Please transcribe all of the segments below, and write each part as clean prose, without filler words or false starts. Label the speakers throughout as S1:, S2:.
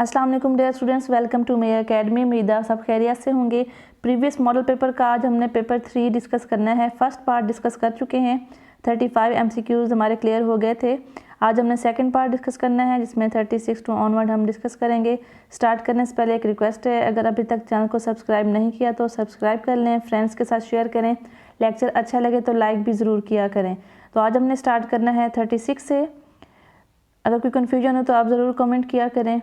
S1: अस्सलाम वालेकुम dear students, welcome to Mayer Academy. उम्मीद है सब खैरियत से होंगे। प्रीवियस मॉडल पेपर का आज हमने पेपर 3 डिस्कस करना है। फर्स्ट पार्ट डिस्कस कर चुके हैं, 35 MCQs हमारे क्लियर हो गए थे। आज हमने सेकंड पार्ट डिस्कस करना है जिसमें 36 टू ऑनवर्ड हम डिस्कस करेंगे। स्टार्ट करने से पहले एक रिक्वेस्ट है, अगर अभी तक चैनल को सब्सक्राइब नहीं किया तो सब्सक्राइब कर लें, फ्रेंड्स के साथ शेयर करें। लेक्चर अच्छा लगे तो लाइक भी ज़रूर किया करें। तो आज हमने स्टार्ट करना है 36 से। अगर कोई कन्फ्यूजन हो तो आप ज़रूर कमेंट किया करें।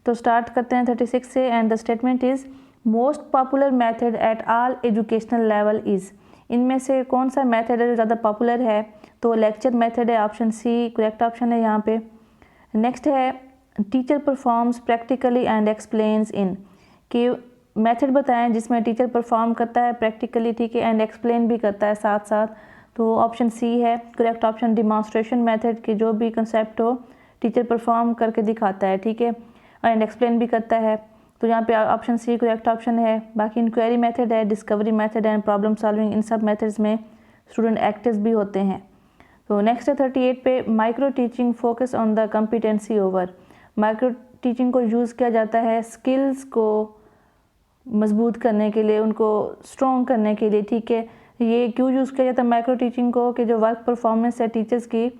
S1: तो स्टार्ट करते हैं 36 से। And the statement is most popular method at all educational level is. इनमें से कौन सा मेथड है जो ज़्यादा पॉपुलर है? तो लेक्चर मेथड है, ऑप्शन सी करेक्ट ऑप्शन है यहाँ पे। नेक्स्ट है teacher performs practically and explains in, कि मेथड बताएं जिसमें टीचर परफॉर्म करता है प्रैक्टिकली, ठीक है, एंड एक्सप्लेन भी करता है साथ साथ। तो ऑप्शन सी है करेक्ट ऑप्शन, डिमॉन्स्ट्रेशन मेथड के जो भी कंसेप्ट हो टीचर परफॉर्म करके दिखाता है, ठीक है, एंड एक्सप्लेन भी करता है। तो यहाँ पे ऑप्शन सी करेक्ट ऑप्शन है। बाकी इंक्वायरी मेथड है, discovery method and problem solving, इन सब मेथड्स में स्टूडेंट एक्टिव भी होते हैं। तो नेक्स्ट है 38 पे micro teaching focus on the competency over. Micro teaching को यूज़ किया जाता है स्किल्स को मजबूत करने के लिए, उनको स्ट्रॉन्ग करने के लिए, ठीक है। ये क्यों यूज़ किया जाता है माइक्रो टीचिंग को? कि जो वर्क परफॉर्मेंस है टीचर्स की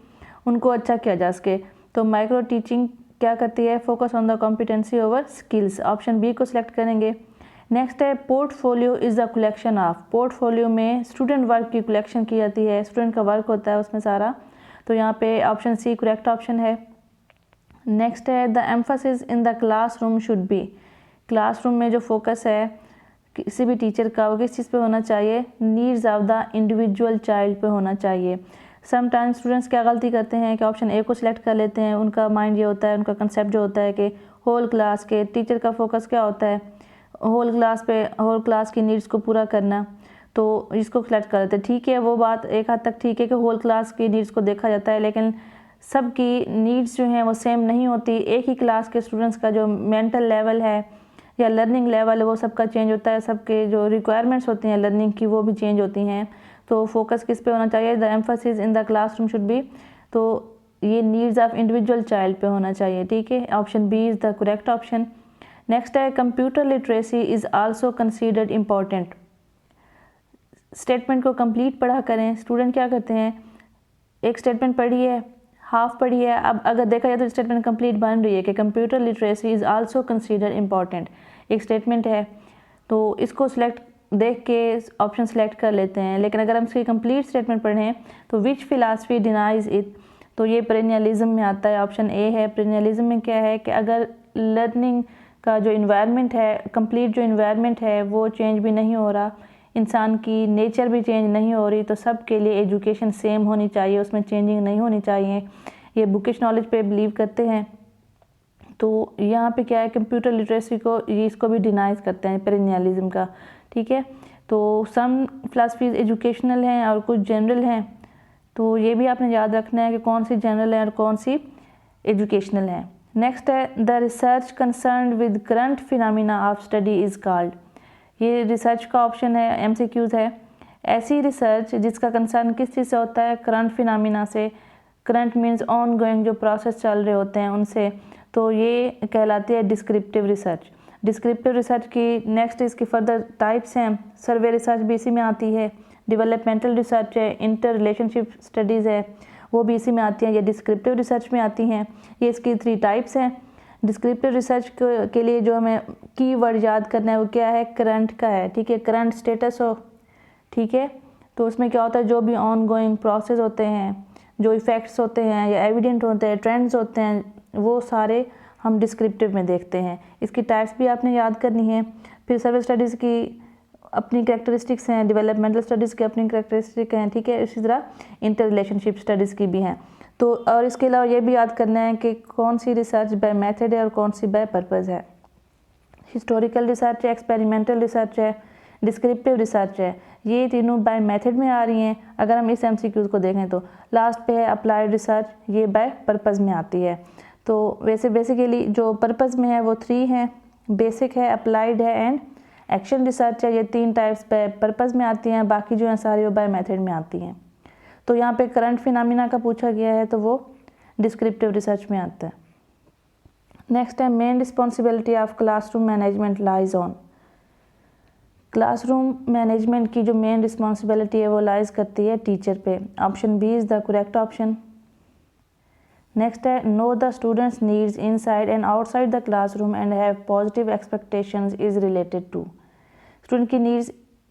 S1: उनको अच्छा किया जा सके। तो माइक्रो टीचिंग क्या करती है? Focus on the competency over skills. Option B को सिलेक्ट करेंगे। नेक्स्ट है portfolio is the collection of. Portfolio में स्टूडेंट वर्क की कलेक्शन की जाती है, स्टूडेंट का वर्क होता है उसमें सारा। तो यहाँ पे ऑप्शन सी करेक्ट ऑप्शन है। नेक्स्ट है the emphasis in the classroom should be. Classroom में जो फोकस है किसी भी टीचर का वो किस चीज़ पे होना चाहिए? Needs of the individual child पे होना चाहिए। समटाइम्स स्टूडेंट्स क्या गलती करते हैं कि ऑप्शन ए को सिलेक्ट कर लेते हैं। उनका माइंड ये होता है, उनका कंसेप्ट जो होता है कि होल क्लास के टीचर का फोकस क्या होता है? होल क्लास पे, होल क्लास की नीड्स को पूरा करना। तो इसको सिलेक्ट कर लेते हैं, ठीक है। वो बात एक हद तक ठीक है कि होल क्लास की नीड्स को देखा जाता है, लेकिन सबकी नीड्स जो हैं वो सेम नहीं होती। एक ही क्लास के स्टूडेंट्स का जो मेंटल लेवल है या लर्निंग लेवल है वो सबका चेंज होता है, सबके जो रिक्वायरमेंट्स होती हैं लर्निंग की वो भी चेंज होती हैं। तो फोकस किस पे होना चाहिए? The emphasis in the classroom should be, तो ये नीड्स ऑफ इंडिविजुअल चाइल्ड पे होना चाहिए, ठीक है। Option B is the correct option. Next है computer literacy is also considered important. Statement को कंप्लीट पढ़ा करें। स्टूडेंट क्या करते हैं, एक स्टेटमेंट पढ़ी है, हाफ पढ़ी है, अब अगर देखा जाए तो स्टेटमेंट कंप्लीट बन रही है कि computer literacy is also considered important. एक स्टेटमेंट है तो इसको सिलेक्ट देख के ऑप्शन सेलेक्ट कर लेते हैं। लेकिन अगर हम इसकी कंप्लीट स्टेटमेंट पढ़ें तो विच फिलासफी डिनाइज इट, तो ये पेरेनियलिज्म में आता है। ऑप्शन ए है। पेरेनियलिज्म में क्या है कि अगर लर्निंग का जो इन्वायरमेंट है, कंप्लीट जो इन्वायरमेंट है वो चेंज भी नहीं हो रहा, इंसान की नेचर भी चेंज नहीं हो रही, तो सब के लिए एजुकेशन सेम होनी चाहिए, उसमें चेंजिंग नहीं होनी चाहिए। ये बुकिश नॉलेज पे बिलीव करते हैं। तो यहाँ पे क्या है, कंप्यूटर लिटरेसी को ये इसको भी डिनाइज करते हैं पेरेनियलिज्म का, ठीक है। तो सम फिलासफीज एजुकेशनल हैं और कुछ जनरल हैं, तो ये भी आपने याद रखना है कि कौन सी जनरल है और कौन सी एजुकेशनल है। नेक्स्ट है the research concern with current phenomena of study is called. ये रिसर्च का ऑप्शन है, MCQs है। ऐसी रिसर्च जिसका कंसर्न किस चीज़ से होता है? करंट फिनोमिना से। करंट मीन्स ऑन गोइंग जो प्रोसेस चल रहे होते हैं उनसे, तो ये कहलाती है डिस्क्रिप्टिव रिसर्च। डिस्क्रिप्टिव रिसर्च की नेक्स्ट इसकी फर्दर टाइप्स हैं। सर्वे रिसर्च भी इसी में आती है, डेवलपमेंटल रिसर्च है, इंटर रिलेशनशिप स्टडीज़ है, वो भी इसी में आती हैं, ये डिस्क्रिप्टिव रिसर्च में आती हैं। ये इसकी 3 टाइप्स हैं। डिस्क्रिप्टिव रिसर्च के लिए जो हमें कीवर्ड याद करना है वो क्या है? करंट का है, ठीक है, करंट स्टेटस हो, ठीक है। तो उसमें क्या होता है, जो भी ऑन गोइंग प्रोसेस होते हैं, जो इफ़ेक्ट्स होते हैं या एविडेंट होते हैं, ट्रेंड्स होते हैं, वो सारे हम डिस्क्रिप्टिव में देखते हैं। इसकी टाइप्स भी आपने याद करनी है। फिर सर्वे स्टडीज़ की अपनी कैरेक्टरिस्टिक्स हैं, डेवलपमेंटल स्टडीज़ की अपनी कैरेक्टरिस्टिक हैं, ठीक है। इसी तरह इंटर रिलेशनशिप स्टडीज़ की भी हैं। तो और इसके अलावा ये भी याद करना है कि कौन सी रिसर्च बाय मेथड है और कौन सी बाय पर्पज़ है। हिस्टोरिकल रिसर्च है, एक्सपेरिमेंटल रिसर्च है, डिस्क्रिप्टिव रिसर्च है, ये तीनों बाय मेथड में आ रही हैं। अगर हम इस MCQs को देखें तो लास्ट पे है अप्लाइड रिसर्च, ये बाय पर्पज़ में आती है। तो वैसे बेसिकली जो पर्पज़ में है वो 3 हैं, बेसिक है, अप्लाइड है एंड एक्शन रिसर्च है। ये 3 टाइप्स बाय पर्पज़ में आती हैं, बाकी जो हैं सारी वो बाय मेथड में आती हैं। तो यहाँ पे करंट फिनोमिना का पूछा गया है तो वो डिस्क्रिप्टिव रिसर्च में आता है। नेक्स्ट है main responsibility of classroom management lies on. Classroom management की जो मेन रिस्पॉन्सिबिलिटी है वो लाइज करती है टीचर पे। Option B is the correct option. Next है know the students needs inside and outside the classroom and have positive expectations is related to. Student की needs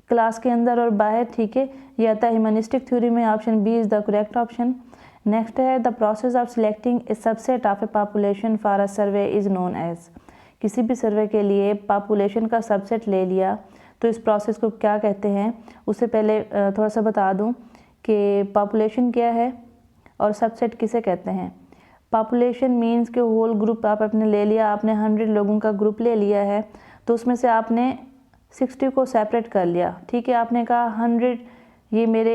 S1: class के अंदर और बाहर, ठीक है, ये आता है ह्यूमनिस्टिक थ्योरी में। Option B is the correct option. Next है the process of selecting a subset of a population for a survey is known as. किसी भी सर्वे के लिए पॉपुलेशन का सबसेट ले लिया तो इस प्रोसेस को क्या कहते हैं। उससे पहले थोड़ा सा बता दूं कि पॉपुलेशन क्या है और सबसेट किसे कहते हैं। पॉपुलेशन मीन्स के होल ग्रुप आप अपने ले लिया, आपने 100 लोगों का ग्रुप ले लिया है तो उसमें से आपने 60 को सेपरेट कर लिया, ठीक है। आपने कहा 100 ये मेरे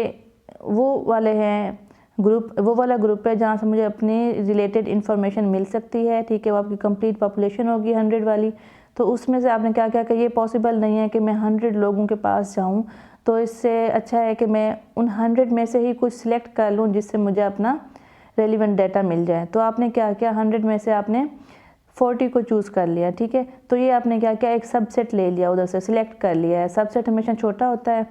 S1: वो वाले हैं ग्रुप, वो वाला ग्रुप है जहाँ से मुझे अपनी रिलेटेड इन्फॉर्मेशन मिल सकती है, ठीक है। वो आपकी कंप्लीट पॉपुलेशन होगी 100 वाली। तो उसमें से आपने क्या क्या कि ये पॉसिबल नहीं है कि मैं 100 लोगों के पास जाऊँ, तो इससे अच्छा है कि मैं उन 100 में से ही कुछ सिलेक्ट कर लूँ जिससे मुझे अपना रेलिवेंट डाटा मिल जाए। तो आपने क्या किया, 100 में से आपने 40 को चूज़ कर लिया, ठीक है। तो ये आपने क्या किया, एक सबसेट ले लिया, उधर से सिलेक्ट कर लिया है। सबसेट हमेशा छोटा होता है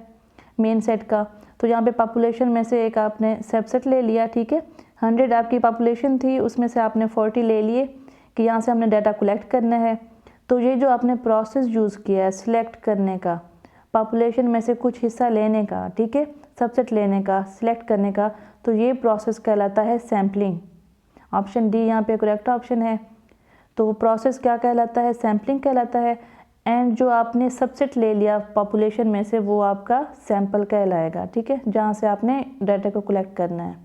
S1: मेन सेट का, तो यहाँ पे पॉपुलेशन में से एक आपने सबसेट ले लिया, ठीक है। 100 आपकी पॉपुलेशन थी, उसमें से आपने 40 ले लिए कि यहाँ से हमने डाटा कलेक्ट करना है। तो ये जो आपने प्रोसेस यूज़ किया है सिलेक्ट करने का, पॉपुलेशन में से कुछ हिस्सा लेने का, ठीक है, सबसेट लेने का, सिलेक्ट करने का, तो ये प्रोसेस कहलाता है सैम्पलिंग। ऑप्शन डी यहाँ पे करेक्ट ऑप्शन है। तो वो प्रोसेस क्या कहलाता है, सैम्पलिंग कहलाता है। एंड जो आपने सबसेट ले लिया पॉपुलेशन में से वो आपका सैंपल कहलाएगा, ठीक है, जहाँ से आपने डाटा को कलेक्ट करना है।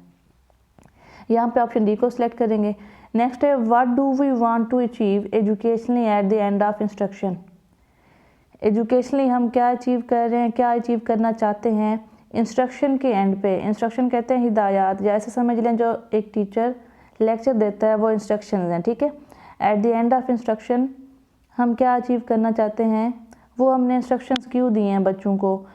S1: यहाँ पे ऑप्शन डी को सिलेक्ट करेंगे। नेक्स्ट है what do we want to achieve educationally at the end of instruction. Educationally हम क्या अचीव कर रहे हैं, क्या अचीव करना चाहते हैं इंस्ट्रक्शन के एंड पे। इंस्ट्रक्शन कहते हैं हिदायत, या ऐसे समझ लें जो एक टीचर लेक्चर देता है वो इंस्ट्रक्शन हैं, ठीक है। Eight the end of instruction हम क्या अचीव करना चाहते हैं, वो हमने इंस्ट्रक्शंस क्यों दिए हैं बच्चों को,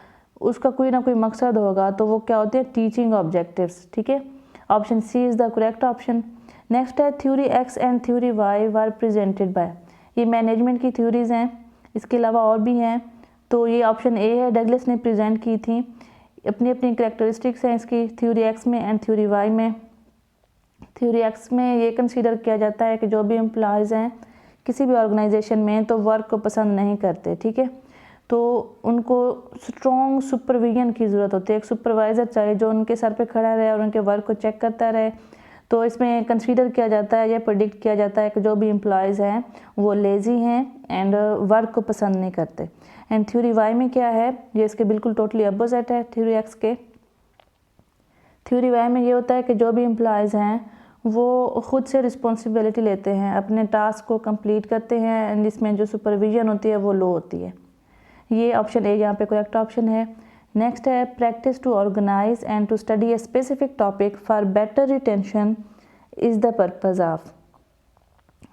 S1: उसका कोई ना कोई मकसद होगा, तो वो क्या होते हैं टीचिंग ऑब्जेक्टिव्स, ठीक है। Option C is the correct option. Next है theory X and theory Y were presented by. ये मैनेजमेंट की थ्योरीज हैं, इसके अलावा और भी हैं। तो ये ऑप्शन ए है, डगलस ने प्रेजेंट की थी। अपनी अपनी करेक्टरिस्टिक्स हैं इसकी, थ्योरी एक्स में एंड थ्योरी वाई में। थ्योरी एक्स में ये कंसीडर किया जाता है कि जो भी एम्प्लॉयज़ हैं किसी भी ऑर्गेनाइजेशन में तो वर्क को पसंद नहीं करते, ठीक है, तो उनको स्ट्रॉन्ग सुपरविजन की ज़रूरत होती है। एक सुपरवाइज़र चाहिए जो उनके सर पे खड़ा रहे और उनके वर्क को चेक करता रहे। तो इसमें कंसीडर किया जाता है या प्रेडिक्ट किया जाता है कि जो भी एम्प्लॉयज़ हैं वो लेज़ी हैं एंड वर्क को पसंद नहीं करते। एंड थ्योरी वाई में क्या है, ये इसके बिल्कुल टोटली अपोजिट है थ्योरी एक्स के। थ्योरी वाई में ये होता है कि जो भी एम्प्लॉयज़ हैं वो ख़ुद से रिस्पॉन्सिबिलिटी लेते हैं, अपने टास्क को कंप्लीट करते हैं एंड इसमें जो सुपरविजन होती है वो लो होती है। ये ऑप्शन ए यहाँ पे करेक्ट ऑप्शन है। नेक्स्ट है practice to organise and to study a specific topic for better retention is the purpose of.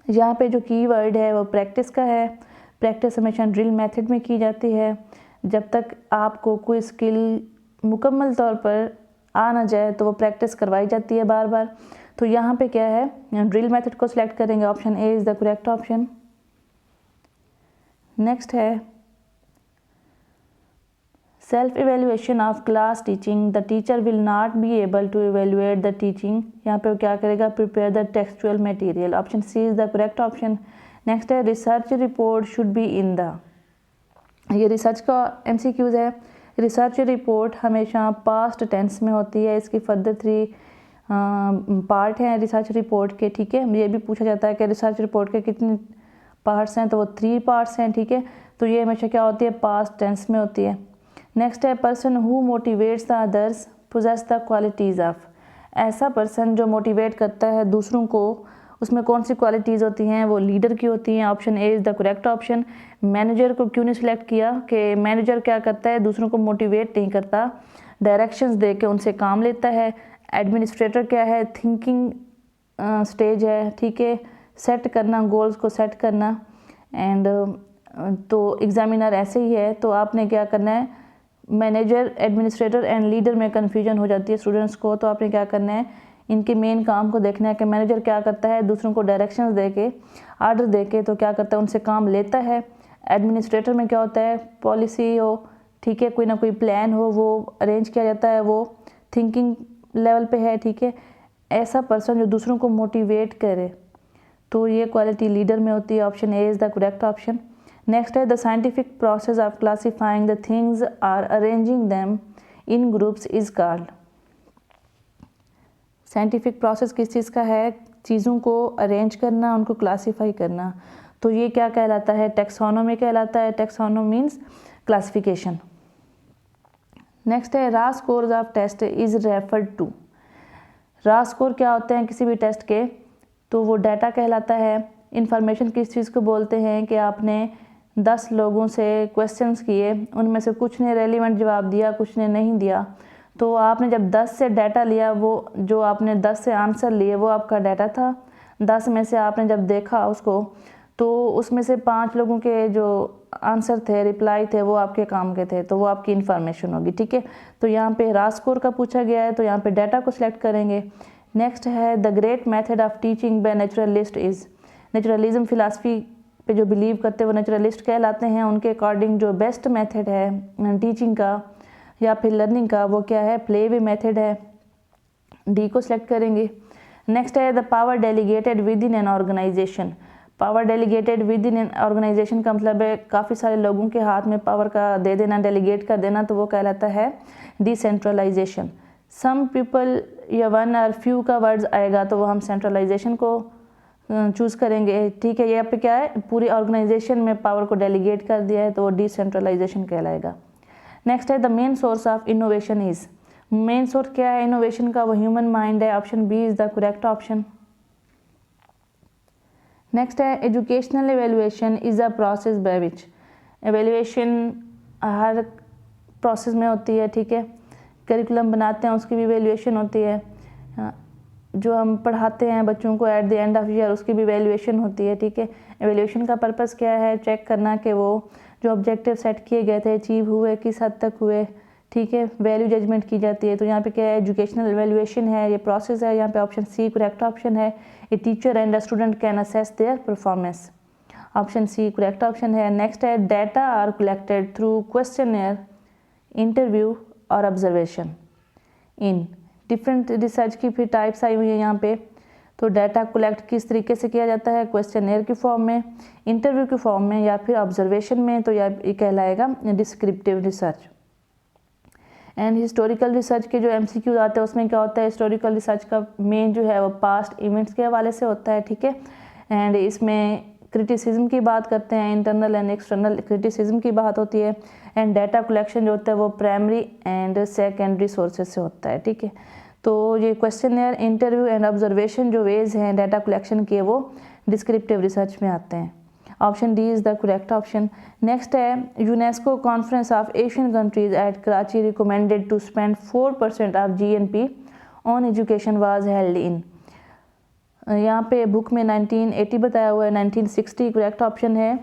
S1: यहाँ पे जो कीवर्ड है वो प्रैक्टिस का है। प्रैक्टिस हमेशा ड्रिल मेथड में की जाती है। जब तक आपको कोई स्किल मुकम्मल तौर पर आ ना जाए तो वो प्रैक्टिस करवाई जाती है बार बार। तो यहाँ पे क्या है, ड्रिल मेथड को सिलेक्ट करेंगे। Option A is the correct option. Next है self evaluation of class teaching. The teacher will not be able to evaluate the teaching. यहाँ पे वो क्या करेगा, prepare the textual material. Option C is the correct option. Next है research report should be in the. ये research का MCQs है। Research report हमेशा पास्ट टेंस में होती है। इसकी फर्दर 3 पार्ट हैं रिसर्च रिपोर्ट के, ठीक है। ये भी पूछा जाता है कि रिसर्च रिपोर्ट के कितने पार्ट्स हैं, तो वो 3 पार्ट्स हैं, ठीक है। तो ये हमेशा क्या होती है, पास्ट टेंस में होती है। नेक्स्ट है person who motivates the others possess the qualities of. ऐसा पर्सन जो मोटिवेट करता है दूसरों को, उसमें कौन सी क्वालिटीज़ होती हैं, वो लीडर की होती हैं। Option A is the correct option. Manager को क्यों नहीं सिलेक्ट किया कि मैनेजर क्या करता है, दूसरों को मोटिवेट नहीं करता, डायरेक्शंस दे के उनसे काम लेता है। एडमिनिस्ट्रेटर क्या है, थिंकिंग स्टेज है, ठीक है, सेट करना, गोल्स को सेट करना। एंड तो एग्जामिनर ऐसे ही है। तो आपने क्या करना है, मैनेजर, एडमिनिस्ट्रेटर एंड लीडर में कन्फ्यूजन हो जाती है स्टूडेंट्स को। तो आपने क्या करना है, इनके मेन काम को देखना है कि मैनेजर क्या करता है, दूसरों को डायरेक्शंस दे के आर्डर देके तो क्या करता है, उनसे काम लेता है। एडमिनिस्ट्रेटर में क्या होता है, पॉलिसी हो, ठीक है, कोई ना कोई प्लान हो, वो अरेंज किया जाता है, वो थिंकिंग लेवल पे है, ठीक है। ऐसा पर्सन जो दूसरों को मोटिवेट करे, तो ये क्वालिटी लीडर में होती है। Option A is the correct option. Next है the scientific process of classifying the things or arranging them in groups is called. Scientific process किस चीज़ का है, चीज़ों को अरेंज करना, उनको क्लासीफाई करना, तो ये क्या कहलाता है, टैक्सोनॉमी कहलाता है। Taxonomy means classification. नेक्स्ट है raw scores of test is referred to. Raw score क्या होते हैं किसी भी टेस्ट के, तो वो डाटा कहलाता है। इंफॉर्मेशन किस चीज़ को बोलते हैं कि आपने 10 लोगों से क्वेश्चंस किए, उनमें से कुछ ने रेलिवेंट जवाब दिया, कुछ ने नहीं दिया, तो आपने जब 10 से डाटा लिया, वो जो आपने 10 से आंसर लिए वो आपका डाटा था। 10 में से आपने जब देखा उसको, तो उसमें से 5 लोगों के जो आंसर थे, रिप्लाई थे, वो आपके काम के थे, तो वो आपकी इन्फॉर्मेशन होगी, ठीक है। तो यहाँ पे रा स्कोर का पूछा गया है, तो यहाँ पे डाटा को सिलेक्ट करेंगे। नेक्स्ट है the great method of teaching bye naturalist is. Naturalism philosophy पे जो बिलीव करते हैं वो नेचुरलिस्ट कहलाते हैं। उनके अकॉर्डिंग जो बेस्ट मेथड है टीचिंग का या फिर लर्निंग का, वो क्या है, प्ले वे मेथड है। डी को सिलेक्ट करेंगे। नेक्स्ट है the power delegated within an organisation. Power delegated within an organisation का मतलब है काफ़ी सारे लोगों के हाथ में पावर का दे देना, डेलीगेट कर देना, तो वो कहलाता है डिसेंट्रलाइजेशन। सम पीपल या वन और फ्यू का वर्ड्स आएगा तो वो हम सेंट्रलाइजेशन को चूज़ करेंगे, ठीक है। यहाँ पे क्या है, पूरी ऑर्गेनाइजेशन में पावर को डेलीगेट कर दिया है, तो वो डिसेंट्रलाइजेशन कहलाएगा। नेक्स्ट है the main source of innovation is. Main source क्या है इनोवेशन का, वो ह्यूमन माइंड है। Option B is the correct option. Next है educational evaluation is a process by which. Evaluation हर प्रोसेस में होती है, ठीक है। करिकुलम बनाते हैं उसकी भी एवेल्युएशन होती है, जो हम पढ़ाते हैं बच्चों को eight the end of year उसकी भी एवेल्युएशन होती है, ठीक है। एवेल्युएशन का पर्पस क्या है, चेक करना कि वो जो ऑब्जेक्टिव सेट किए गए थे अचीव हुए, किस हद तक हुए, ठीक है। वैल्यू जजमेंट की जाती है। तो यहाँ पे क्या है, एजुकेशनल एवेल्युएशन है, ये प्रोसेस है। यहाँ पे ऑप्शन सी करेक्ट ऑप्शन है। A teacher and a student can assess their performance. Option C correct option है। नेक्स्ट है data are collected through questionnaire, interview और ऑब्जर्वेशन इन। डिफरेंट रिसर्च की फिर टाइप्स आई हुई है यहाँ पे। तो डाटा कलेक्ट किस तरीके से किया जाता है, क्वेश्चनर की फॉर्म में, इंटरव्यू की फॉर्म में या फिर ऑब्जर्वेशन में, तो यह कहलाएगा descriptive research. And historical research के जो MCQ आते हैं उसमें क्या होता है, हिस्टोरिकल रिसर्च का मेन जो है वो पास्ट इवेंट्स के हवाले से होता है, ठीक है। एंड इसमें क्रिटिसिज्म की बात करते हैं, इंटरनल एंड एक्सटर्नल क्रिटिसिज्म की बात होती है। एंड डाटा कलेक्शन जो होता है वो प्राइमरी एंड सेकेंडरी सोर्सेज से होता है, ठीक है। तो ये क्वेश्चनर, इंटरव्यू एंड ऑब्जर्वेशन जो वेज हैं डाटा कलेक्शन के, वो डिस्क्रिप्टिव रिसर्च में आते हैं। Option D is the correct option. Next है UNESCO conference of Asian countries at Karachi recommended to spend 4% of GNP on education was held in. यहाँ पे बुक में 1980 बताया हुआ है, 1960 करेक्ट ऑप्शन है,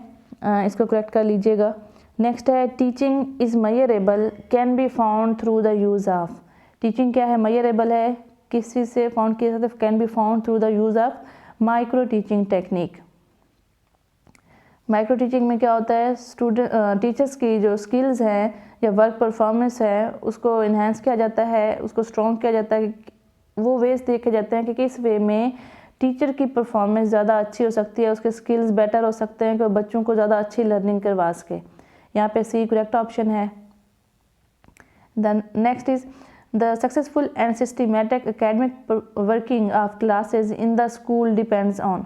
S1: इसको करेक्ट कर लीजिएगा। नेक्स्ट है teaching is measurable can be found through the use of. Teaching क्या है, मयरेबल है, किस चीज़ से फाउंड किया जाता है, can be found through the use of micro teaching technique. Micro teaching में क्या होता है, टीचर्स की जो स्किल्स हैं या वर्क परफॉर्मेंस है उसको इन्हेंस किया जाता है, उसको स्ट्रॉन्ग किया जाता है। वो वेज देखे जाते हैं कि किस वे में टीचर की परफॉर्मेंस ज़्यादा अच्छी हो सकती है, उसके स्किल्स बेटर हो सकते हैं कि बच्चों को ज़्यादा अच्छी लर्निंग करवा सके। यहाँ पे सी करेक्ट ऑप्शन है। Then next is the successful and systematic academic working of classes in the school depends on.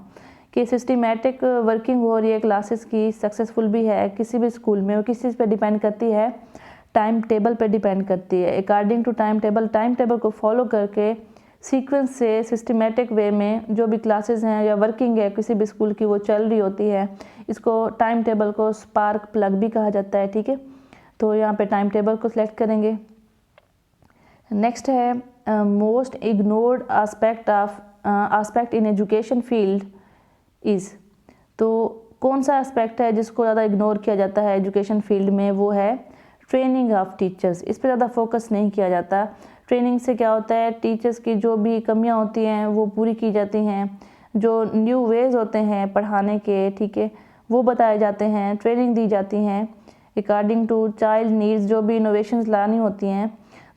S1: कि सिस्टमैटिक वर्किंग हो रही है क्लासेस की, सक्सेसफुल भी है किसी भी स्कूल में, वो किस चीज़ पे डिपेंड करती है, टाइम टेबल पे डिपेंड करती है। अकॉर्डिंग टू टाइम टेबल को फॉलो करके सीक्वेंस से सिस्टमैटिक वे में जो भी क्लासेस हैं या वर्किंग है किसी भी स्कूल की वो चल रही होती है। इसको टाइम टेबल को स्पार्क प्लग भी कहा जाता है, ठीक है। तो यहाँ पे टाइम टेबल को सिलेक्ट करेंगे। नेक्स्ट है most ignored aspect in education field is. तो कौन सा एस्पेक्ट है जिसको ज़्यादा इग्नोर किया जाता है एजुकेशन फील्ड में, वो है ट्रेनिंग ऑफ टीचर्स। इस पर ज़्यादा फोकस नहीं किया जाता। ट्रेनिंग से क्या होता है, टीचर्स की जो भी कमियां होती हैं वो पूरी की जाती हैं, जो न्यू वेज होते हैं पढ़ाने के, ठीक है, वो बताए जाते हैं, ट्रेनिंग दी जाती हैं अकॉर्डिंग टू चाइल्ड नीड्स, जो भी इनोवेशंस लानी होती हैं।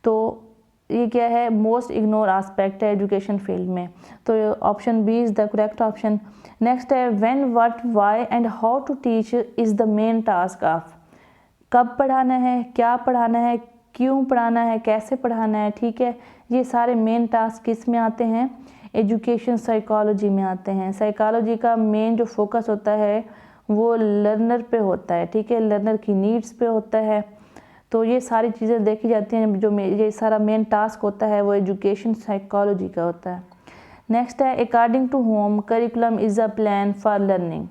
S1: तो ये क्या है, मोस्ट इग्नोर एस्पेक्ट है एजुकेशन फील्ड में। तो option B is the correct option. Next है when, what, why and how to teach is the main task of. कब पढ़ाना है, क्या पढ़ाना है, क्यों पढ़ाना है, कैसे पढ़ाना है, ठीक है, ये सारे मेन टास्क किस में आते हैं, एजुकेशन साइकोलॉजी में आते हैं। साइकोलॉजी का मेन जो फोकस होता है वो लर्नर पे होता है, ठीक है, लर्नर की नीड्स पे होता है। तो ये सारी चीज़ें देखी जाती हैं, जो ये सारा मेन टास्क होता है वो एजुकेशन साइकोलॉजी का होता है। नेक्स्ट है according to whom curriculum is a plan for learning.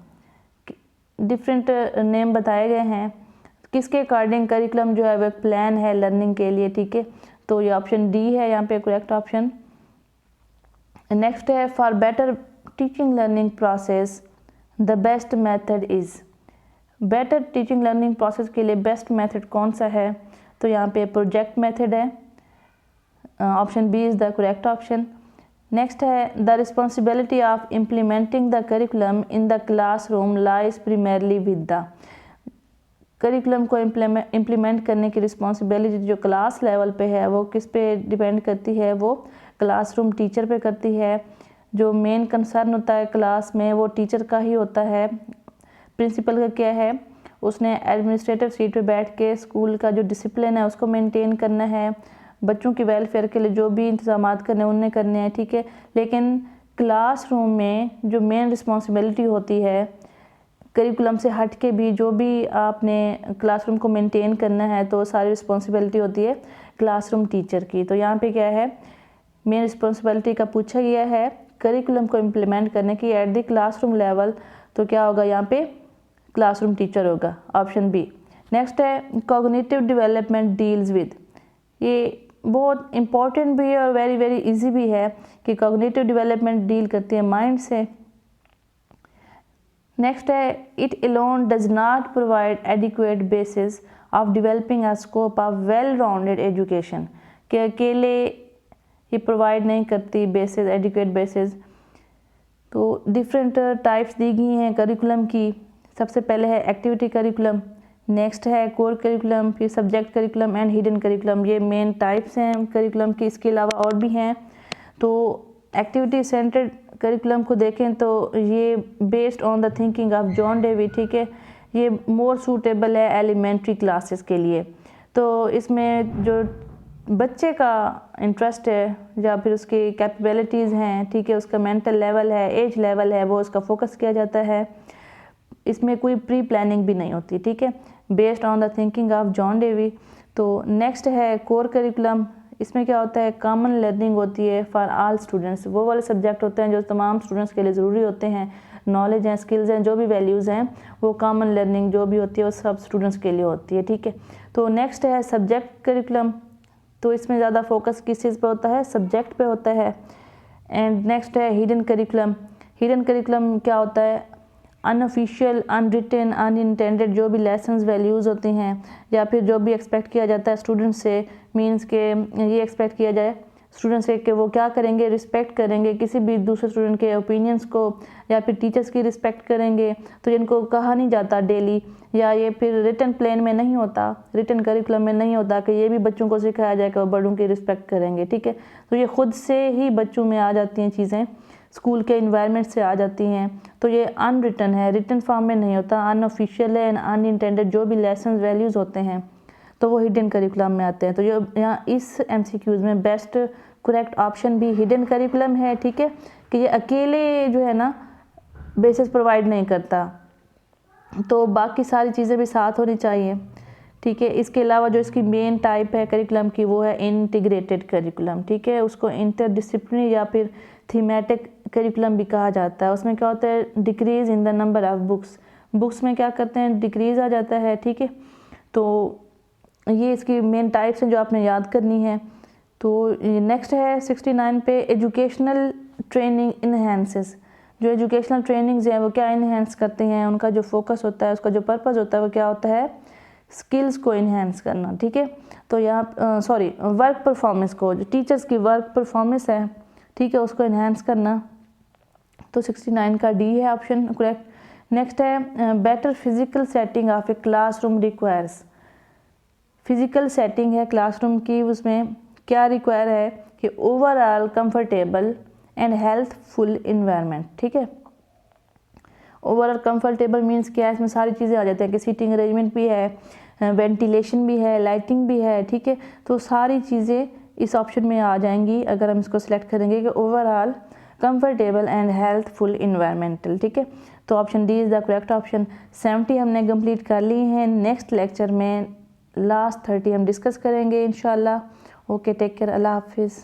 S1: Different name बताए गए हैं, किसके अकॉर्डिंग करिकुलम जो है वो प्लान है लर्निंग के लिए, ठीक है। तो ये ऑप्शन डी है यहाँ पे करेक्ट ऑप्शन। नेक्स्ट है for better teaching learning process the best method is. Better teaching learning process के लिए बेस्ट मेथड कौन सा है, तो यहाँ पे प्रोजेक्ट मेथड है, option B is the correct option. Next है the responsibility of implementing the curriculum in the classroom lies primarily with the. Curriculum को इम्प्लीमेंट करने की रिस्पॉन्सिबिलिटी जो क्लास लेवल पे है वो किस पे डिपेंड करती है, वो क्लासरूम टीचर पे करती है। जो मेन कंसर्न होता है क्लास में वो टीचर का ही होता है। प्रिंसिपल का क्या है, उसने एडमिनिस्ट्रेटिव सीट पे बैठ के स्कूल का जो डिसिप्लिन है उसको मेंटेन करना है, बच्चों की वेलफेयर के लिए जो भी इंतजाम करने उनने करने हैं, ठीक है। लेकिन क्लासरूम में जो मेन रिस्पॉन्सिबिलिटी होती है करिकुलम से हट के भी जो भी आपने क्लासरूम को मेंटेन करना है तो सारी रिस्पॉन्सिबिलिटी होती है क्लासरूम टीचर की। तो यहाँ पे क्या है, मेन रिस्पॉन्सिबिलिटी का पूछा गया है करिकुलम को इम्प्लीमेंट करने की एट द क्लासरूम लेवल, तो क्या होगा यहाँ पे क्लासरूम टीचर होगा, ऑप्शन बी। नेक्स्ट है कॉग्निटिव डेवलपमेंट डील्स विद। ये बहुत इंपॉर्टेंट भी है और वेरी वेरी इजी भी है कि कॉग्निटिव डेवलपमेंट डील करती है माइंड से। नेक्स्ट है it alone does not provide adequate basis of developing a scope of well rounded education. कि अकेले ये प्रोवाइड नहीं करती बेसिस, एडिक्वेट बेसिस। तो डिफरेंट टाइप्स दी गई हैं करिकुलम की। सबसे पहले है एक्टिविटी करिकुलम, नेक्स्ट है कोर करिकुलम, फिर subject curriculum and hidden curriculum. ये मेन टाइप्स हैं करिकुलम की, इसके अलावा और भी हैं। तो एक्टिविटी सेंटर्ड करिकुलम को देखें तो ये based on the thinking of John Dewey, ठीक है, ये मोर सूटेबल है एलिमेंट्री क्लासेस के लिए। तो इसमें जो बच्चे का इंटरेस्ट है या फिर उसकी कैपेबिलिटीज़ हैं, ठीक है, उसका मेंटल लेवल है, एज लेवल है, वो उसका फोकस किया जाता है। इसमें कोई प्री प्लानिंग भी नहीं होती, ठीक है, based on the thinking of John Dewey. तो नेक्स्ट है कोर करिकुलम। इसमें क्या होता है, कॉमन लर्निंग होती है फॉर ऑल स्टूडेंट्स। वो वाले सब्जेक्ट होते हैं जो तमाम स्टूडेंट्स के लिए ज़रूरी होते हैं, नॉलेज हैं, स्किल्स हैं, जो भी वैल्यूज़ हैं, वो कॉमन लर्निंग जो भी होती है वो सब स्टूडेंट्स के लिए होती है, ठीक है। तो नेक्स्ट है सब्जेक्ट करिकुलम। तो इसमें ज़्यादा फोकस किस चीज़ पे होता है, सब्जेक्ट पे होता है। एंड नेक्स्ट है हिडन करिकुलम। हिडन करिकुलम क्या होता है, अनऑफिशियल, अनरिटन, अनइंटेंडेड जो भी लेसन्स वैल्यूज़ होती हैं या फिर जो भी एक्सपेक्ट किया जाता है स्टूडेंट से, मींस के ये एक्सपेक्ट किया जाए स्टूडेंट से कि वो क्या करेंगे, रिस्पेक्ट करेंगे किसी भी दूसरे स्टूडेंट के ओपिनियंस को, या फिर टीचर्स की रिस्पेक्ट करेंगे। तो जिनको कहा नहीं जाता डेली, या ये फिर रिटन प्लान में नहीं होता, रिटन करिकुलम में नहीं होता कि ये भी बच्चों को सिखाया जाए कि वो बड़ों की रिस्पेक्ट करेंगे, ठीक है। तो ये खुद से ही बच्चों में आ जाती हैं चीज़ें, स्कूल के इन्वायरमेंट से आ जाती हैं। तो ये अनरिटन है, रिटन फॉर्म में नहीं होता, अनऑफिशियल है एंड अनइंटेंडेड जो भी लेसन वैल्यूज़ होते हैं तो वो हिडन करिकुलम में आते हैं। तो ये यहाँ इस MCQs में बेस्ट करेक्ट ऑप्शन भी हिडन करिकुलम है, ठीक है, कि ये अकेले जो है ना बेसिस प्रोवाइड नहीं करता, तो बाकी सारी चीज़ें भी साथ होनी चाहिए, ठीक है। इसके अलावा जो इसकी मेन टाइप है करिकुलम की वो है इंटीग्रेटेड करिकुलम, ठीक है, उसको इंटरडिसिप्लिनरी या फिर थीमेटिक करिकुलम भी कहा जाता है। उसमें क्या होता है, decrease in the number of books में क्या करते हैं, डिक्रीज़ आ जाता है, ठीक है। तो ये इसकी मेन टाइप्स हैं जो आपने याद करनी है। तो नेक्स्ट है 69 पे एजुकेशनल ट्रेनिंग इन्हेंसेस। जो एजुकेशनल ट्रेनिंग्स हैं वो क्या इन्हेंस करते हैं, उनका जो फोकस होता है, उसका जो पर्पस होता है वो क्या होता है, स्किल्स को इन्हेंस करना, ठीक है। तो यहाँ वर्क परफॉर्मेंस को, जो टीचर्स की वर्क परफॉर्मेंस है, ठीक है, उसको इन्हेंस करना। तो 69 का डी है ऑप्शन करेक्ट। नेक्स्ट है better physical setting of a classroom requires. Physical setting है क्लासरूम की, उसमें क्या रिक्वायर है कि overall comfortable and healthful environment. ठीक है, ओवरऑल कंफर्टेबल मीन्स क्या है, इसमें सारी चीज़ें आ जाती हैं कि सीटिंग अरेंजमेंट भी है, वेंटिलेशन भी है, लाइटिंग भी है। ठीक है, तो सारी चीज़ें इस ऑप्शन में आ जाएंगी अगर हम इसको सिलेक्ट करेंगे कि overall comfortable and healthful environmental. ठीक है, तो option D is the correct option. 70 हमने कंप्लीट कर ली हैं। नेक्स्ट लेक्चर में लास्ट 30 हम डिस्कस करेंगे इंशाल्लाह। ओके, टेक केयर, अल्लाह हाफिज़।